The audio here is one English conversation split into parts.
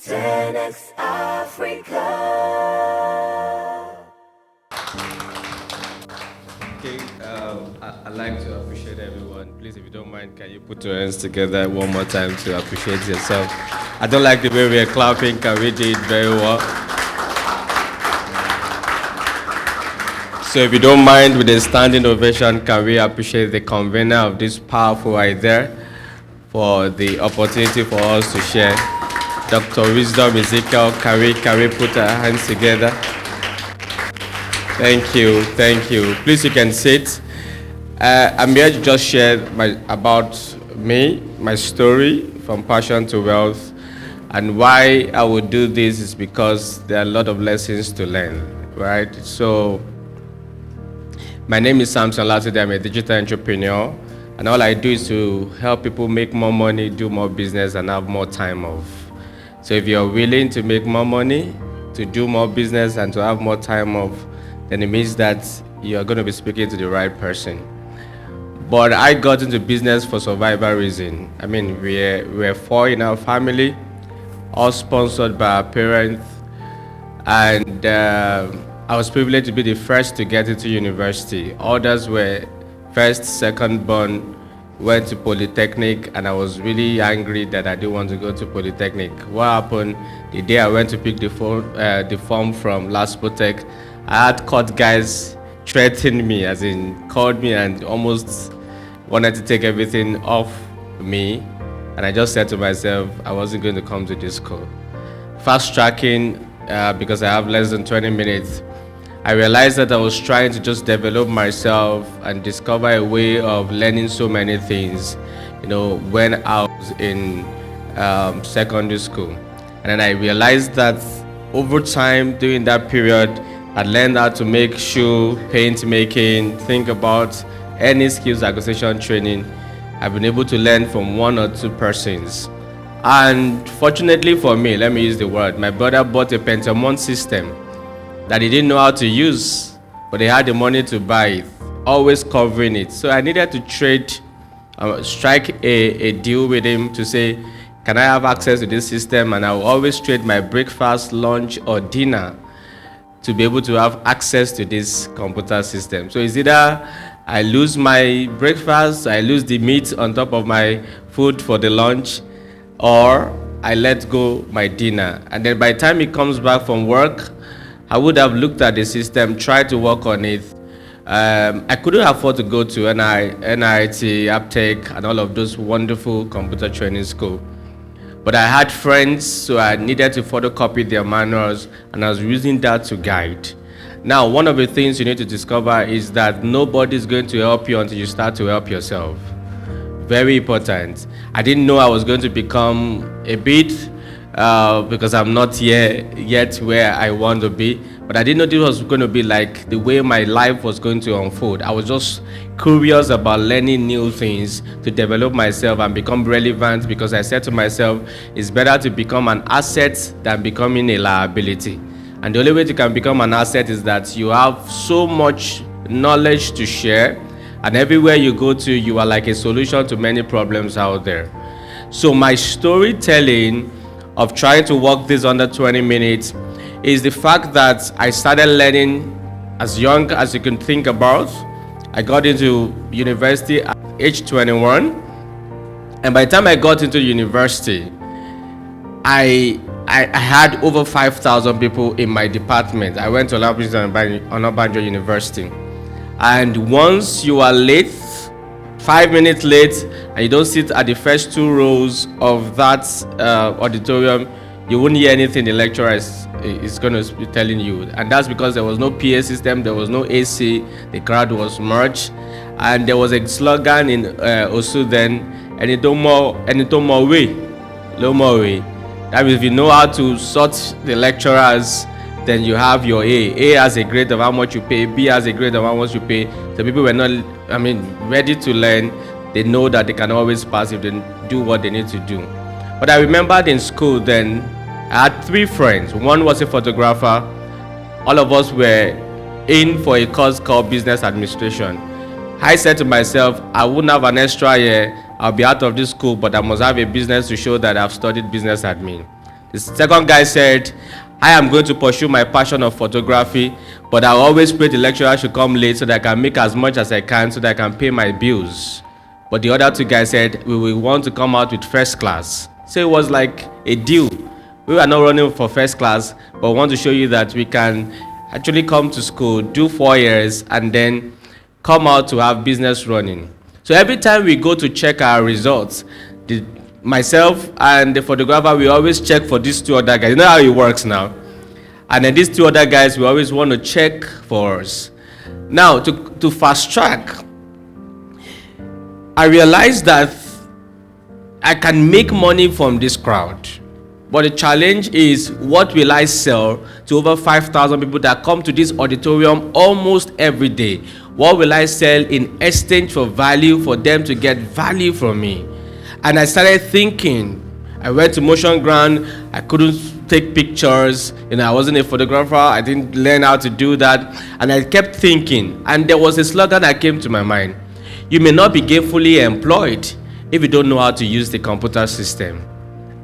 10x Africa. Okay, I'd like to appreciate everyone. Please, if you don't mind, can you put your hands together one more time to appreciate yourself? I don't like the way we're clapping. Can we do it very well? So if you don't mind, with a standing ovation, can we appreciate the convener of this powerful idea for the opportunity for us to share? Dr. Wisdom Ezekiel, can we put our hands together? Thank you, thank you. Please, you can sit. I'm here to just share about me, my story from passion to wealth, and why I would do this is because there are a lot of lessons to learn, right? So, my name is Samson Olatunde. I'm a digital entrepreneur, and all I do is to help people make more money, do more business, and have more time off. So if you're willing to make more money, to do more business, and to have more time off, then it means that you're going to be speaking to the right person. But I got into business for survival reason. I mean, we're four in our family, all sponsored by our parents, and I was privileged to be the first to get into university. Others were first, second born, went to Polytechnic, and I was really angry that I didn't want to go to Polytechnic. What happened the day I went to pick the form from Laspotech, I had court guys threaten me, as in called me and almost wanted to take everything off me. And I just said to myself, I wasn't going to come to this school. Fast tracking, because I have less than 20 minutes, I realized that I was trying to just develop myself and discover a way of learning so many things, when I was in secondary school. And then I realized that over time, during that period, I learned how to make shoe, paint making, think about any skills acquisition training. I've been able to learn from one or two persons. And fortunately for me, let me use the word, my brother bought a Pentamon system that he didn't know how to use, but he had the money to buy it, always covering it. So I needed to strike a deal with him to say, can I have access to this system? And I will always trade my breakfast, lunch, or dinner to be able to have access to this computer system. So it's either I lose my breakfast, I lose the meat on top of my food for the lunch, or I let go my dinner. And then by the time he comes back from work, I would have looked at the system, tried to work on it. I couldn't afford to go to NIT, Aptech, and all of those wonderful computer training schools. But I had friends, so I needed to photocopy their manuals, and I was using that to guide. Now, one of the things you need to discover is that nobody's going to help you until you start to help yourself. Very important. I didn't know I was going to become a bit, because I'm not yet where I want to be. But I didn't know this was going to be like the way my life was going to unfold. I was just curious about learning new things to develop myself and become relevant, because I said to myself, it's better to become an asset than becoming a liability. And the only way you can become an asset is that you have so much knowledge to share, and everywhere you go to, you are like a solution to many problems out there. So my storytelling of trying to work this under 20 minutes is the fact that I started learning as young as you can think about. I got into university at age 21, and by the time I got into university, I had over 5,000 people in my department. I went to Onabanjo University, and once you are late, 5 minutes late, and you don't sit at the first two rows of that auditorium, you won't hear anything the lecturer is going to be telling you. And that's because there was no PA system, there was no AC, the crowd was merged, and there was a slogan in Osu then, and it don't more way, no more way. That means if you know how to sort the lecturers, then you have your A. A has a grade of how much you pay, B has a grade of how much you pay. The people were not, ready to learn. They know that they can always pass if they do what they need to do. But I remembered in school then, I had three friends. One was a photographer. All of us were in for a course called business administration. I said to myself, I wouldn't have an extra year. I'll be out of this school, but I must have a business to show that I've studied business admin. The second guy said, I am going to pursue my passion of photography, but I always pray the lecturer should come late so that I can make as much as I can so that I can pay my bills. But the other two guys said, we will want to come out with first class. So it was like a deal. We were not running for first class, but we want to show you that we can actually come to school, do 4 years, and then come out to have business running. So every time we go to check our results, myself and the photographer, we always check for these two other guys. You know how it works now? And then these two other guys, we always want to check for us. Now, to fast track, I realized that I can make money from this crowd. But the challenge is, what will I sell to over 5,000 people that come to this auditorium almost every day? What will I sell in exchange for value for them to get value from me? And I started thinking. I went to Motion Ground. I couldn't take pictures. I wasn't a photographer. I didn't learn how to do that. And I kept thinking. And there was a slogan that came to my mind. You may not be gainfully employed if you don't know how to use the computer system.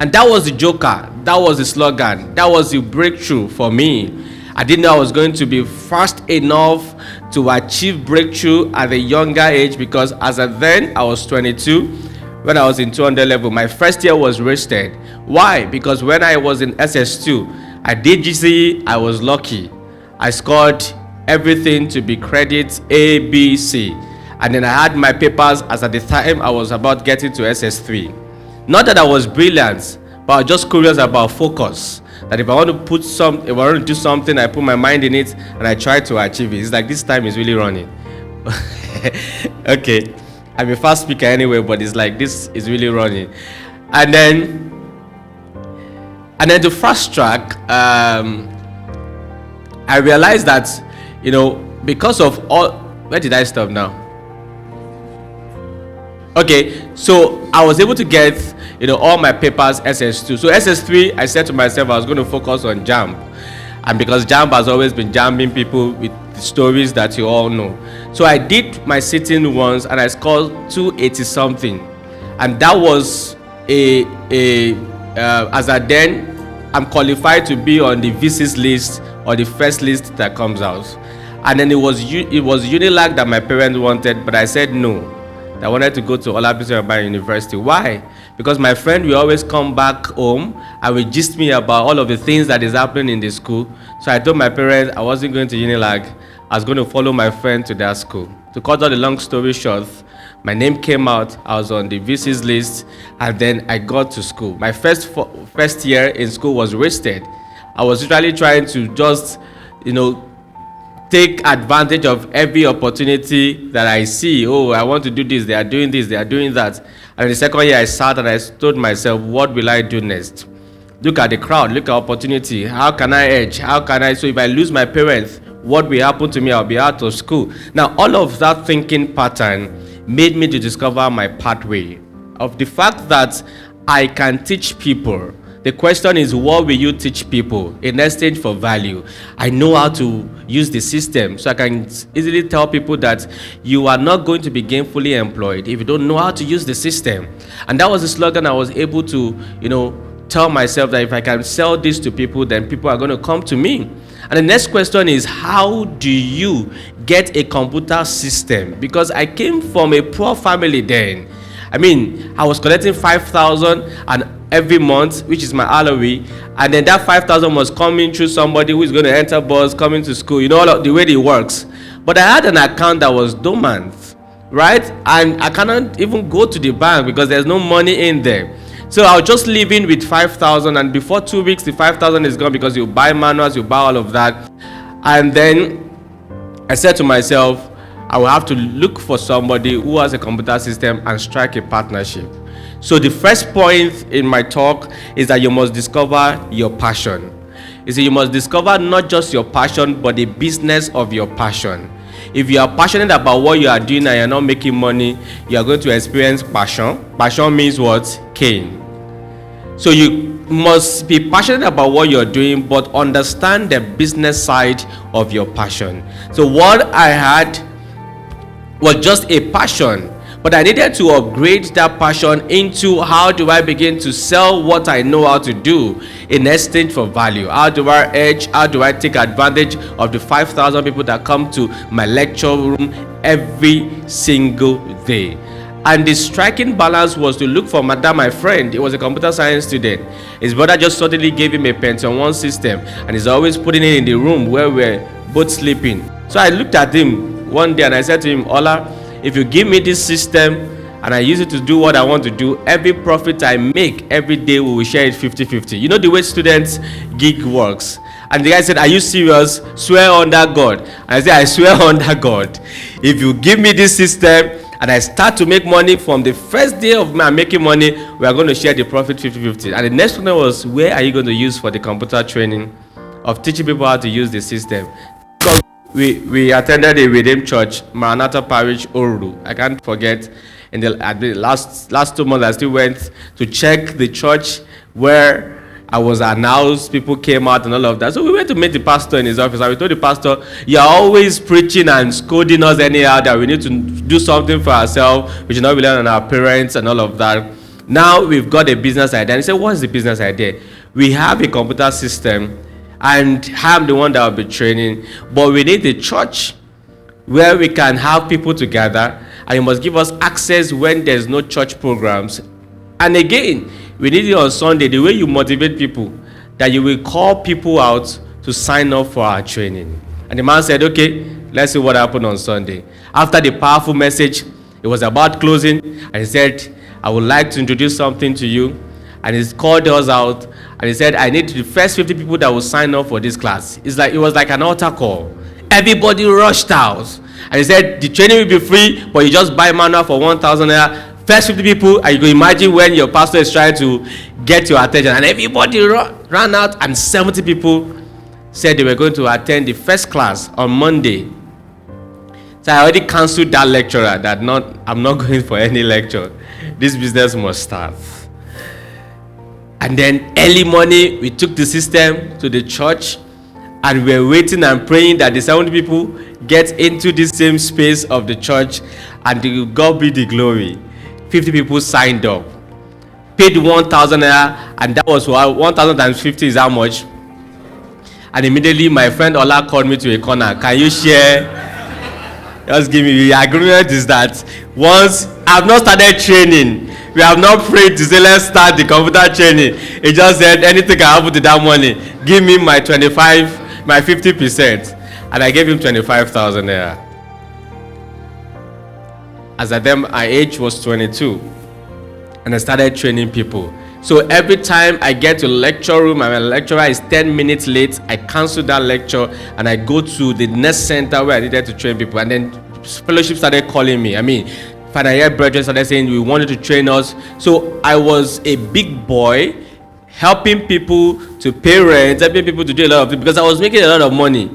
And that was the joker. That was the slogan. That was the breakthrough for me. I didn't know I was going to be fast enough to achieve breakthrough at a younger age, because as of then, I was 22. When I was in 200 level, my first year was wasted. Why? Because when I was in SS2, I did GCE, I was lucky. I scored everything to be credit A, B, C. And then I had my papers as at the time I was about getting to SS3. Not that I was brilliant, but I was just curious about focus. That if I want to do something, I put my mind in it and I try to achieve it. It's like this time is really running. Okay. I'm a fast speaker anyway, but it's like this is really running. And then to fast track, I realized that, because of all, where did I stop now? Okay, so I was able to get, all my papers SS2. So SS3, I said to myself I was going to focus on JAMB. And because JAMB has always been jamming people with the stories that you all know. So I did my sitting once and I scored 280 something. And that was as at then, I'm qualified to be on the VC's list or the first list that comes out. And then it was Unilag that my parents wanted, but I said no. I wanted to go to Olabisi University. Why? Because my friend will always come back home and will gist me about all of the things that is happening in the school. So I told my parents I wasn't going to Unilag. I was going to follow my friend to their school. To cut all the long story short, my name came out. I was on the VC's list, and then I got to school. My first year in school was wasted. I was literally trying to just, take advantage of every opportunity that I see. Oh, I want to do this. They are doing this. They are doing that. And the second year I sat and I told myself, what will I do next? Look at the crowd. Look at opportunity. How can I edge? So if I lose my parents, what will happen to me? I'll be out of school. Now, all of that thinking pattern made me to discover my pathway of the fact that I can teach people. The question is, what will you teach people in exchange for value? I know how to use the system, so I can easily tell people that you are not going to be gainfully employed if you don't know how to use the system. And that was the slogan I was able to, tell myself, that if I can sell this to people, then people are going to come to me. And the next question is, how do you get a computer system? Because I came from a poor family then. I was collecting 5,000 and every month, which is my salary, and then that 5,000 was coming through somebody who is going to enter bus, coming to school, all of the way it works. But I had an account that was dormant, right? And I cannot even go to the bank because there's no money in there. So I was just living with 5,000, and before 2 weeks, the 5,000 is gone because you buy manuals, you buy all of that. And then I said to myself, I will have to look for somebody who has a computer system and strike a partnership. So the first point in my talk is that you must discover your passion. You must discover not just your passion, but the business of your passion. If you are passionate about what you are doing and you're not making money, you are going to experience passion. Passion means what? Gain. So you must be passionate about what you're doing, but understand the business side of your passion. So what I had was just a passion, But I needed to upgrade that passion into how do I begin to sell what I know how to do in exchange for value? How do I edge? How do I take advantage of the 5,000 people that come to my lecture room every single day? And the striking balance was to look for my friend. He was a computer science student. His brother just suddenly gave him a Pentium 1 system, and he's always putting it in the room where we're both sleeping. So I looked at him one day and I said to him, Ola, if you give me this system and I use it to do what I want to do, every profit I make every day we will share it 50-50. You know the way students gig works. And the guy said, are you serious? Swear under God. And I said, I swear under God. If you give me this system and I start to make money from the first day of my making money, we are going to share the profit 50-50. And the next one was, where are you going to use for the computer training of teaching people how to use the system? Because we attended a Redeemed Church, Maranatha Parish, Oru. I can't forget. In the last 2 months, I still went to check the church where I was announced, people came out and all of that. So we went to meet the pastor in his office, and we told the pastor, you're always preaching and scolding us anyhow that we need to do something for ourselves. We should not rely on our parents and all of that. Now we've got a business idea. And he said, what's the business idea? We have a computer system, and I'm the one that will be training, but we need a church where we can have people together, and you must give us access when there's no church programs. And again, we need it on Sunday, the way you motivate people, that you will call people out to sign up for our training. And the man said, okay, let's see what happened on Sunday. After the powerful message, it was about closing, and he said, I would like to introduce something to you. And he called us out, and he said, I need the first 50 people that will sign up for this class. It was like an altar call. Everybody rushed out. And he said, the training will be free, but you just buy manual for 1,000 naira. First 50 people, and you can imagine when your pastor is trying to get your attention, and everybody ran out, and 70 people said they were going to attend the first class on Monday. So I already cancelled that lecturer that I'm not going for any lecture. This business must start. And then early morning, we took the system to the church, and we were waiting and praying that the 70 people get into the same space of the church, and to God be the glory. 50 people signed up, paid 1,000 naira, and that was 1,000 times 50 is how much? And immediately my friend Ola called me to a corner. Can you share? Just give me. The agreement is that once I've not started training, we have not prayed to say let's start the computer training. He just said anything can happen to that money. Give me my 25, my 50%, and I gave him 25,000 naira. As at then, my age was 22, and I started training people. So every time I get to lecture room and my lecturer is 10 minutes late, I cancel that lecture and I go to the next center where I needed to train people. And then fellowship started calling me. Final year brethren started saying we wanted to train us. So I was a big boy helping people to pay rent, helping people to do a lot of things because I was making a lot of money.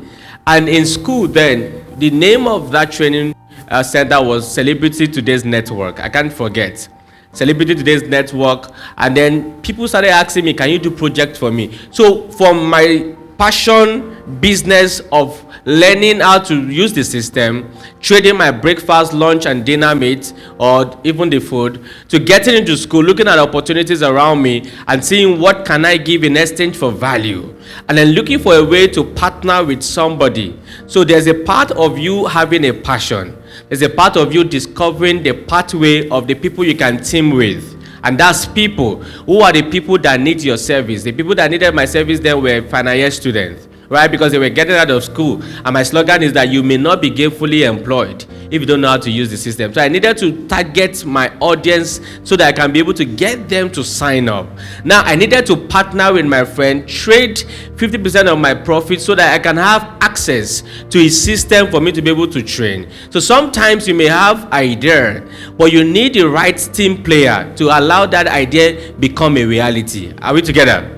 And in school then, the name of that training center was Celebrity Today's Network. I can't forget. Celebrity Today's Network. And then people started asking me, can you do project for me? So from my passion business of learning how to use the system, trading my breakfast, lunch, and dinner mates, or even the food, to getting into school, looking at opportunities around me, and seeing what can I give in exchange for value, and then looking for a way to partner with somebody. So there's a part of you having a passion. There's a part of you discovering the pathway of the people you can team with. And that's people. Who are the people that need your service? The people that needed my service then were final year students, right? Because they were getting out of school. And my slogan is that you may not be gainfully employed if you don't know how to use the system. So I needed to target my audience so that I can be able to get them to sign up. Now I needed to partner with my friend, trade 50% of my profit so that I can have access to his system for me to be able to train. So sometimes you may have idea, but you need the right team player to allow that idea become a reality. Are we together?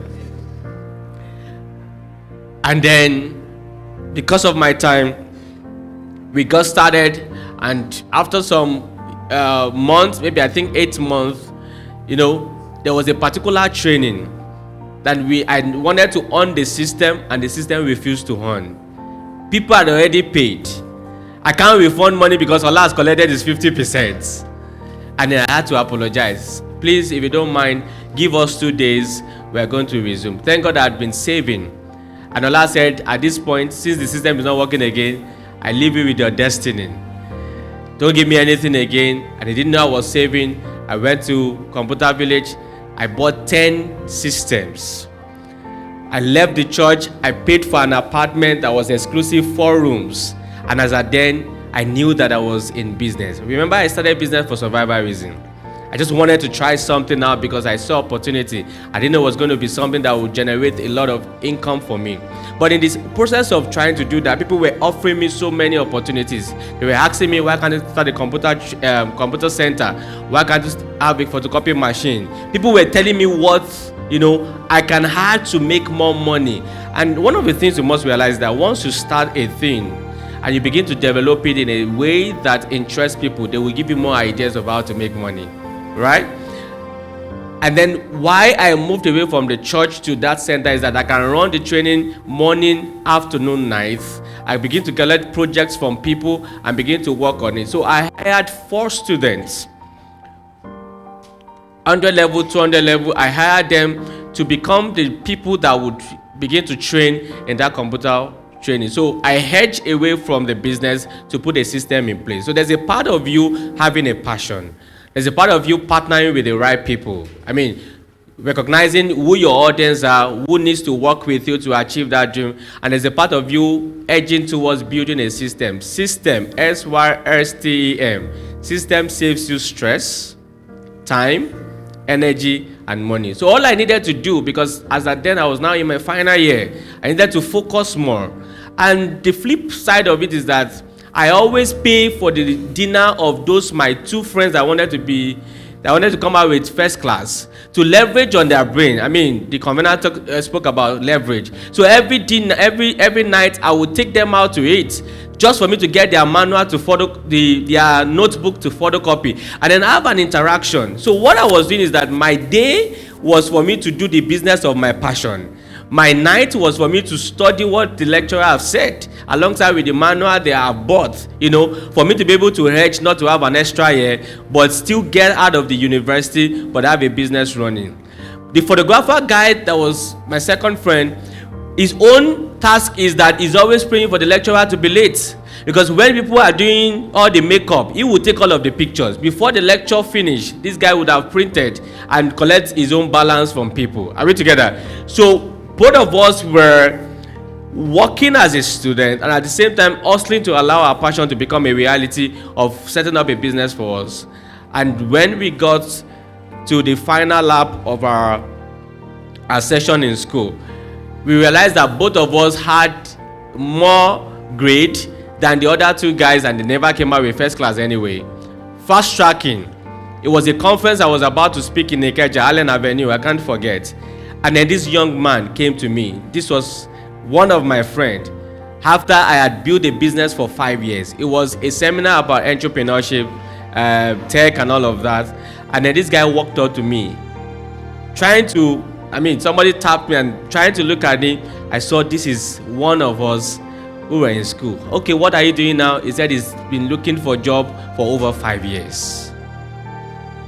And then, because of my time, we got started, and after some months, maybe I think 8 months, there was a particular training that I wanted to on the system, and the system refused to on. People had already paid. I can't refund money because Allah has collected his 50%. And then I had to apologize. Please, if you don't mind, give us 2 days. We're going to resume. Thank God I had been saving. And Allah said, at this point, since the system is not working again, I leave you with your destiny. Don't give me anything again. And he didn't know I was saving. I went to Computer Village. I bought 10 systems. I left the church. I paid for an apartment that was exclusive 4 rooms. And as at then, I knew that I was in business. Remember, I started business for survival reason. I just wanted to try something out because I saw opportunity. I didn't know it was going to be something that would generate a lot of income for me. But in this process of trying to do that, people were offering me so many opportunities. They were asking me, why can't I start a computer center? Why can't I have a photocopy machine? People were telling me what I can have to make more money. And one of the things you must realize is that once you start a thing and you begin to develop it in a way that interests people, they will give you more ideas of how to make money. Right? And then why I moved away from the church to that center is that I can run the training morning, afternoon, night. I begin to collect projects from people and begin to work on it. So I hired 4 students. 100 level, 200 level, I hired them to become the people that would begin to train in that computer training. So I hedge away from the business to put a system in place. So there's a part of you having a passion. There's a part of you partnering with the right people. I mean, recognizing who your audience are, who needs to work with you to achieve that dream. And there's a part of you edging towards building a system. System, SYSTEM. System saves you stress, time, energy, and money. So all I needed to do, because as at then I was now in my final year, I needed to focus more. And the flip side of it is that I always pay for the dinner of those my 2 friends that wanted to come out with first class, to leverage on their brain. I mean, the convener spoke about leverage. So every dinner, every night, I would take them out to eat, just for me to get their manual to their notebook to photocopy, and then have an interaction. So what I was doing is that my day was for me to do the business of my passion. My night was for me to study what the lecturer have said, alongside with the manual they have bought, for me to be able to hedge, not to have an extra year, but still get out of the university, but have a business running. The photographer guy that was my second friend, his own task is that he's always praying for the lecturer to be late. Because when people are doing all the makeup, he would take all of the pictures. Before the lecture finished, this guy would have printed and collect his own balance from people. Are we together? So both of us were working as a student and at the same time hustling to allow our passion to become a reality of setting up a business for us. And when we got to the final lap of our session in school, we realized that both of us had more grade than the other 2 guys, and they never came out with first class anyway. Fast tracking. It was a conference I was about to speak in Ikeja, Allen Avenue, I can't forget. And then this young man came to me. This was one of my friends. After I had built a business for 5 years. It was a seminar about entrepreneurship, tech and all of that. And then this guy walked up to me, somebody tapped me and trying to look at me. I saw this is one of us who were in school. Okay, what are you doing now? He said he's been looking for a job for over 5 years.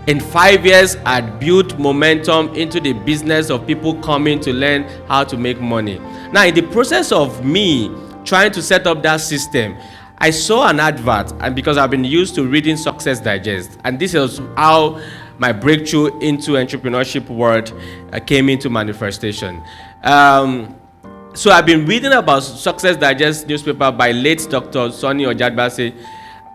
In 5 years, I built momentum into the business of people coming to learn how to make money. Now, in the process of me trying to set up that system, I saw an advert, and because I've been used to reading Success Digest, and this is how my breakthrough into entrepreneurship world came into manifestation. So I've been reading about Success Digest newspaper by late Dr. Sonny Ojadbase,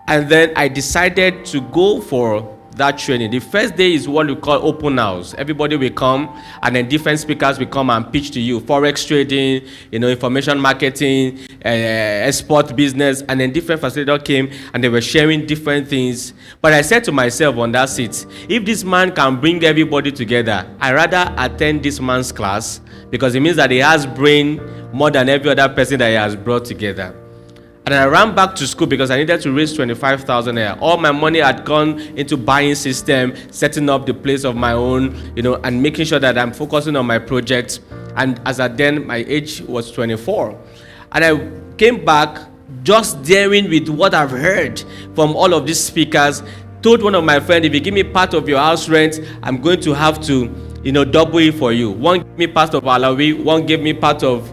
and then I decided to go for that training. The first day is what we call open house. Everybody will come, and then different speakers will come and pitch to you. Forex trading, information marketing, export business, and then different facilitators came and they were sharing different things. But I said to myself on that seat, if this man can bring everybody together, I'd rather attend this man's class, because it means that he has brain more than every other person that he has brought together. And I ran back to school because I needed to raise 25,000 naira. All my money had gone into buying system, setting up the place of my own, and making sure that I'm focusing on my projects. And as at then, my age was 24. And I came back just daring with what I've heard from all of these speakers, told one of my friends, if you give me part of your house rent, I'm going to have to, double it for you. One gave me part of Alawi, one gave me part of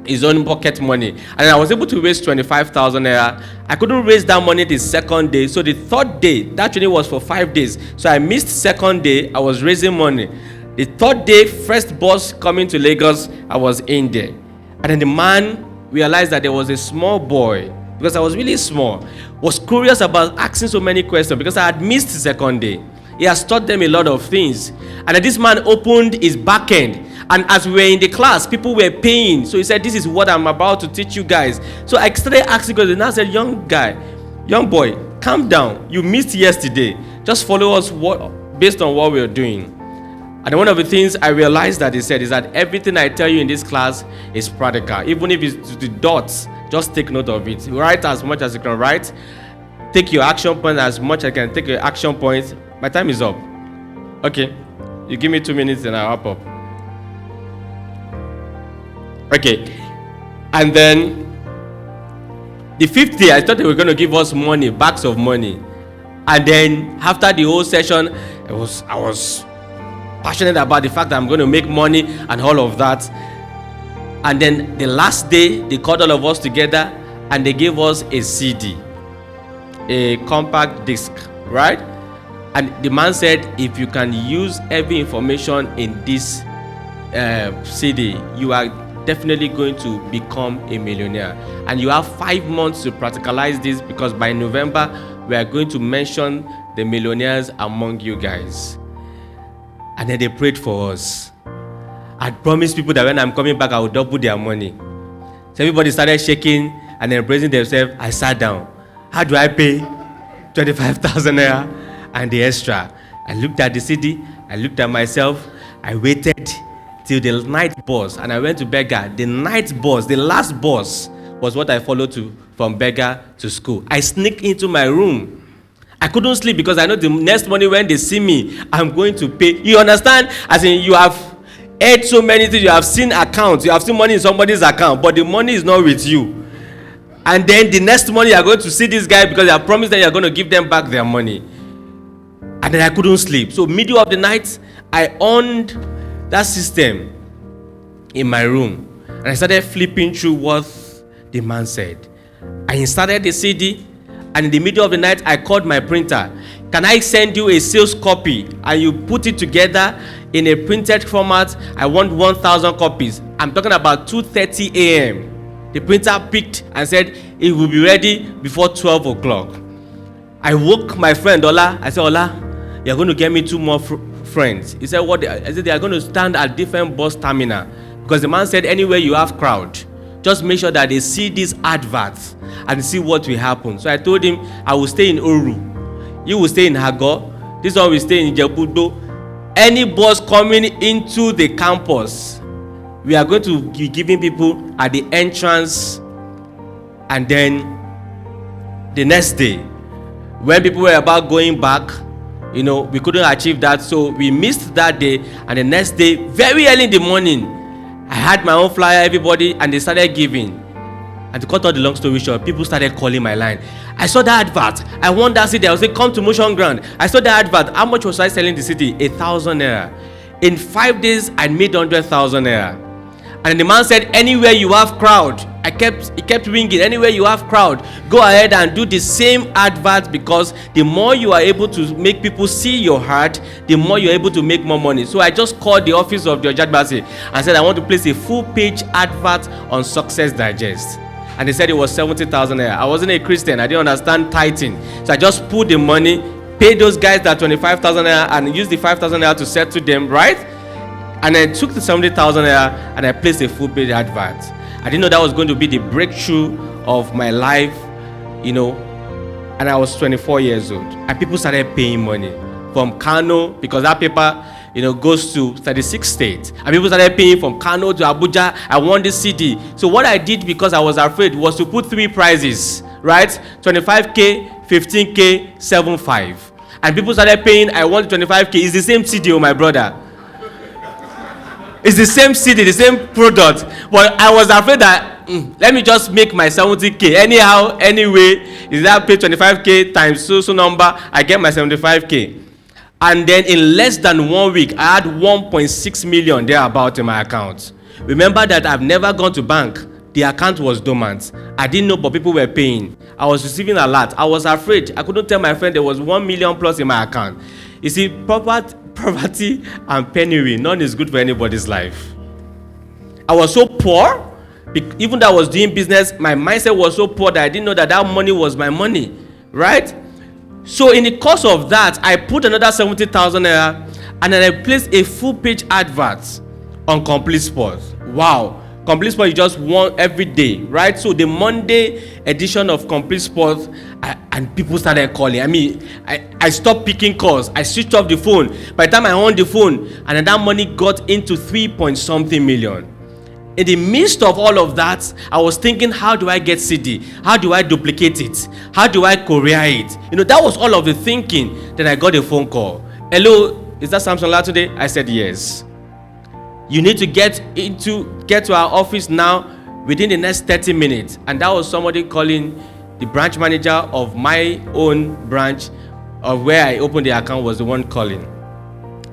his own pocket money. And I was able to raise 25,000 naira. I couldn't raise that money the second day. So the third day, that training was for 5 days. So I missed second day, I was raising money. The third day, first bus coming to Lagos, I was in there. And then the man realized that there was a small boy, because I was really small, was curious about asking so many questions because I had missed the second day. He has taught them a lot of things. And then this man opened his back end. And as we were in the class, people were paying. So he said, this is what I'm about to teach you guys. So I started asking questions. And I said, young boy, calm down. You missed yesterday. Just follow us based on what we're doing. And one of the things I realized that he said is that everything I tell you in this class is practical. Even if it's the dots, just take note of it. Write as much as you can write. Take your action point as much as I can take your action points. My time is up. Okay. You give me 2 minutes and I'll wrap up. Okay. And then the fifth day, I thought they were going to give us money, bags of money. And then after the whole session, I was passionate about the fact that I'm going to make money and all of that. And then the last day, they called all of us together and they gave us a CD, a compact disc, right? And the man said, if you can use every information in this CD, you are definitely going to become a millionaire. And you have 5 months to practicalize this, because by November, we are going to mention the millionaires among you guys. And then they prayed for us. I promised people that when I'm coming back, I will double their money. So everybody started shaking and then praising themselves. I sat down. How do I pay 25,000 naira and the extra? I looked at the CD. I looked at myself. I waited till the night bus, and I went to Beggar. The night bus, the last bus, was what I followed from Beggar to school. I sneaked into my room. I couldn't sleep because I know the next morning when they see me, I'm going to pay. You understand? As in, you have heard so many things. You have seen accounts. You have seen money in somebody's account, but the money is not with you. And then the next morning, you are going to see this guy because you have promised them you are going to give them back their money. And then I couldn't sleep. So middle of the night, I on that system in my room. And I started flipping through what the man said. I inserted the CD. And in the middle of the night, I called my printer. Can I send you a sales copy? And you put it together in a printed format. I want 1,000 copies. I'm talking about 2:30 a.m. The printer picked and said it will be ready before 12 o'clock. I woke my friend Ola. I said, Ola, you're going to get me 2 more friends. He said, what? I said, they are going to stand at different bus terminal. Because the man said, anywhere you have crowd, just make sure that they see these adverts and see what will happen. So I told him, I will stay in Oru. You will stay in Hago. This one will stay in Jebudo. Any bus coming into the campus, we are going to be giving people at the entrance. And then the next day, when people were about going back, we couldn't achieve that. So we missed that day. And the next day, very early in the morning, I had my own flyer, everybody, and they started giving. And to cut all the long story short, people started calling my line. I saw that advert. I won that city. I was like, come to Motion Ground. I saw that advert. How much was I selling the city? 1,000 naira. In 5 days, I made 100,000 naira. And the man said, anywhere you have crowd, it kept ringing. Anywhere you have crowd, go ahead and do the same advert, because the more you are able to make people see your heart, the more you're able to make more money. So I just called the office of the Ojadbasi and said, I want to place a full page advert on Success Digest. And they said it was 70,000 naira. I wasn't a Christian. I didn't understand tithing. So I just put the money, paid those guys that 25,000 naira, and used the 5,000 naira to settle them, right? And I took the 70,000 naira and I placed a full page advert. I didn't know that was going to be the breakthrough of my life, and I was 24 years old. And people started paying money from Kano, because that paper, goes to 36 states. And people started paying from Kano to Abuja. I won this CD. So what I did, because I was afraid, was to put 3 prizes, right? 25K, 15K, 75. And people started paying. I won 25K. It's the same CD, my brother. It's the same CD, the same product. But I was afraid that let me just make my 70K. Anyhow, anyway, is that pay 25K times so number, I get my 75K. And then in less than 1 week, I had 1.6 million there about in my account. Remember that I've never gone to bank. The account was dormant. I didn't know, but people were paying. I was receiving a lot. I was afraid. I couldn't tell my friend there was 1 million plus in my account. You see, poverty and penury, none is good for anybody's life. I was so poor, even though I was doing business, my mindset was so poor that I didn't know that that money was my money, right? So in the course of that, I put another 70,000 naira, and then I placed a full page advert on Complete Sports. Wow. Complete Sports is just one every day, right? So the Monday edition of Complete Sports, and people started calling. I mean, I stopped picking calls. I switched off the phone. By the time I on the phone, and then that money got into 3-point-something million. In the midst of all of that, I was thinking, how do I get CD? How do I duplicate it? How do I courier it? You know, that was all of the thinking. Then I got a phone call. Hello, is that Samson Olatunde? I said yes. You need to get to our office now within the next 30 minutes. And that was somebody calling. The branch manager of my own branch of where I opened the account was the one calling.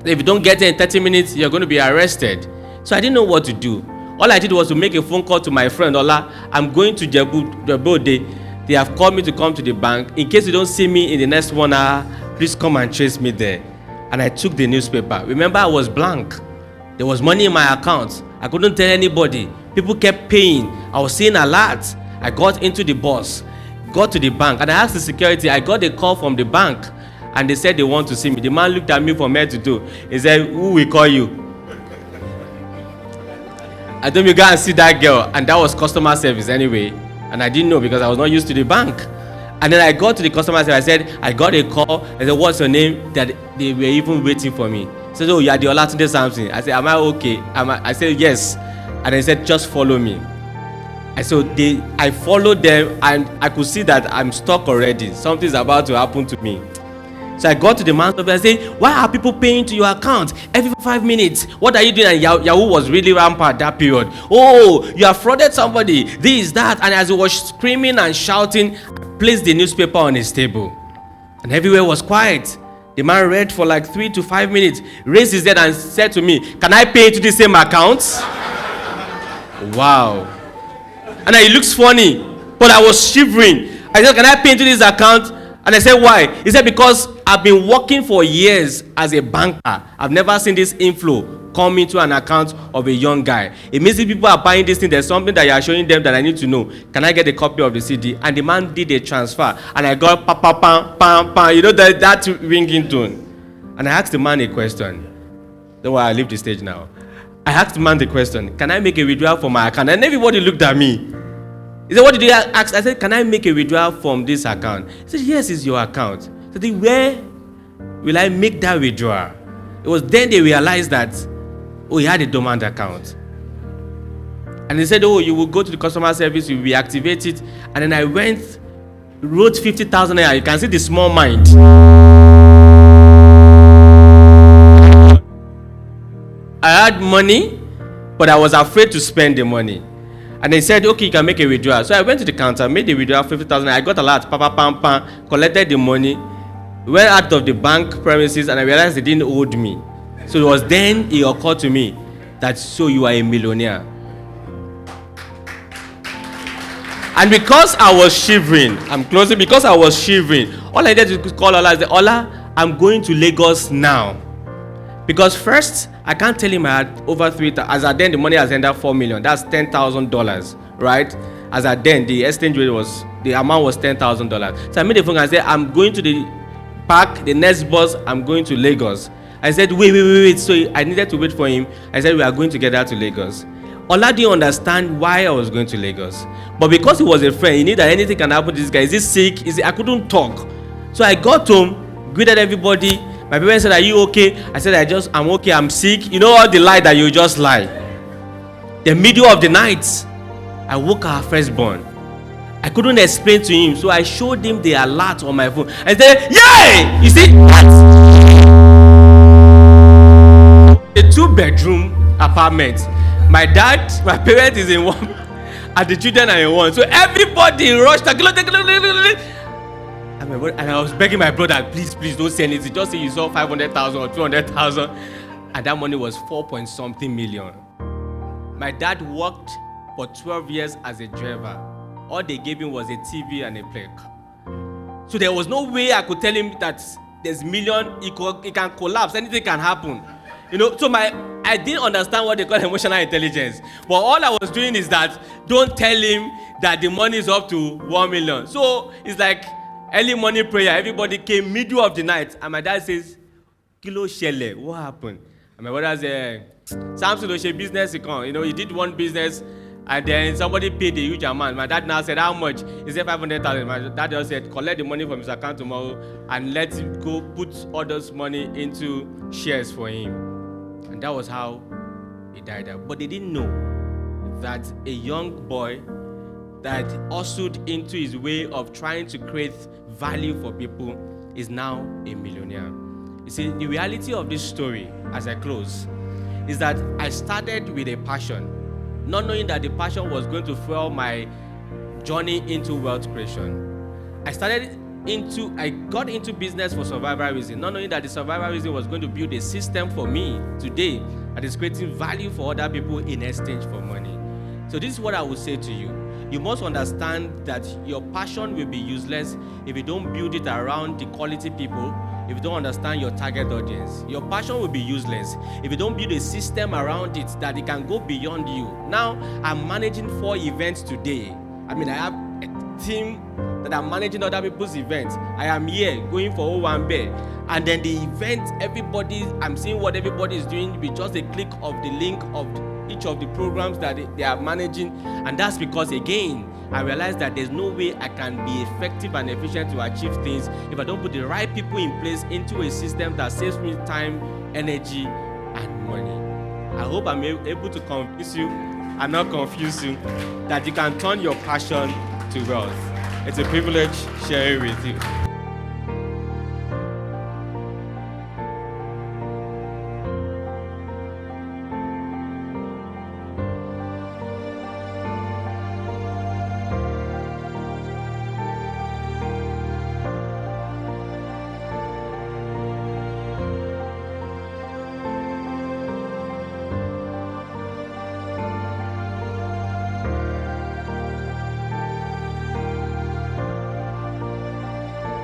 If you don't get it in 30 minutes, you're going to be arrested. So I didn't know what to do. All I did was to make a phone call to my friend Ola. I'm going to Jebu. They have called me to come to the bank. In case you don't see me in the next 1 hour, please come and chase me there. And I took the newspaper. Remember, I was blank. There was money in my account. I couldn't tell anybody. People kept paying. I was seeing a lot. I got into the bus, got to the bank, and I asked the security. I got a call from the bank, and they said they want to see me. The man looked at me from head to toe. He said, "Who will call you?" I told him, "You go and see that girl." And that was customer service anyway. And I didn't know because I was not used to the bank. And then I got to the customer service. I said, I got a call. I said, "What's your name?" That they were even waiting for me. He said, "Oh, you are the Olatunde Samson." I said, "Am I okay?" I said, "Yes." And they said, "Just follow me." And so I followed them, and I could see that I'm stuck already. Something's about to happen to me. So I got to the man's office and said, "Why are people paying to your account every 5 minutes? What are you doing?" And Yahoo was really rampant that period. "Oh, you have frauded somebody, this, that." And as he was screaming and shouting, I placed the newspaper on his table. And everywhere was quiet. The man read for like 3 to 5 minutes, raised his head and said to me, "Can I pay to the same account?" Wow. And it looks funny, but I was shivering. I said, "Can I pay into this account?" And I said, "Why?" He said, "Because I've been working for years as a banker. I've never seen this inflow come into an account of a young guy. It means if people are buying this thing, there's something that you are showing them that I need to know. Can I get a copy of the CD?" And the man did a transfer, and I got pa pa pam pam pam. You know that ringing tone. And I asked the man a question. Don't worry, I leave the stage now. I asked the man the question, "Can I make a withdrawal from my account?" And everybody looked at me. He said, "What did you ask?" I said, "Can I make a withdrawal from this account?" He said, "Yes, it's your account." I said, "Where will I make that withdrawal?" It was then they realized that, oh, he had a dormant account. And they said, "Oh, you will go to the customer service, you will reactivate it." And then I went, wrote 50,000 naira. You can see the small mind. I had money, but I was afraid to spend the money. And they said, "Okay, you can make a withdrawal." So I went to the counter, made the withdrawal 50,000. I got a lot, collected the money, went out of the bank premises, and I realized they didn't owe me. So it was then it occurred to me that, so you are a millionaire. And because I was shivering, I'm closing, because I was shivering, all I did was call Ola and say, "Ola, I'm going to Lagos now." Because first, I can't tell him I had over 3,000. As at then, the money has ended up 4 million. That's $10,000, right? As at then, the exchange rate was, the amount was $10,000. So I made a phone and I said, "I'm going to the park, the next bus, I'm going to Lagos." I said, wait. So I needed to wait for him. I said, "We are going together to Lagos." Ola didn't understand why I was going to Lagos. But because he was a friend, he knew that anything can happen to this guy. Is he sick? I couldn't talk. So I got home, greeted everybody. My parents said, "Are you okay?" I said, "I'm okay, I'm sick." You know all the lie that you just lie. The middle of the night, I woke our firstborn. I couldn't explain to him, so I showed him the alert on my phone. I said, "Yay!" You see, a 2-bedroom apartment. My parents is in one. and the children are in one. So everybody rushed. And I was begging my brother, please don't say anything. Just say you saw 500,000 or 200,000. And that money was 4-point-something million. My dad worked for 12 years as a driver. All they gave him was a TV and a plaque. So there was no way I could tell him that there's million, it can collapse, anything can happen. So I didn't understand what they call emotional intelligence. But all I was doing is that, don't tell him that the money is up to 1 million. So it's like early morning prayer. Everybody came middle of the night. And my dad says, Kilo Shele, what happened? And my brother said, Samson Olatunde business account. He did one business, and then somebody paid a huge amount. My dad now said, how much? He said 500,000. My dad just said, collect the money from his account tomorrow and let him go put all this money into shares for him. And that was how he died. But they didn't know that a young boy that hustled into his way of trying to create value for people is now a millionaire. You see, the reality of this story, as I close, is that I started with a passion, not knowing that the passion was going to fuel my journey into wealth creation. I got into business for survival reason, not knowing that the survival reason was going to build a system for me today that is creating value for other people in exchange for money. So this is what I would say to you. You must understand that your passion will be useless if you don't build it around the quality people, if you don't understand your target audience. Your passion will be useless if you don't build a system around it that it can go beyond you. Now, I'm managing 4 events today. I have a team that I'm managing other people's events. I am here going for Owambe. And then the event, I'm seeing what everybody is doing with just a click of the link of each of the programs that they are managing. And that's because, again, I realized that there's no way I can be effective and efficient to achieve things if I don't put the right people in place into a system that saves me time, energy, and money. I hope I'm able to convince you and not confuse you that you can turn your passion to wealth. It's a privilege sharing with you.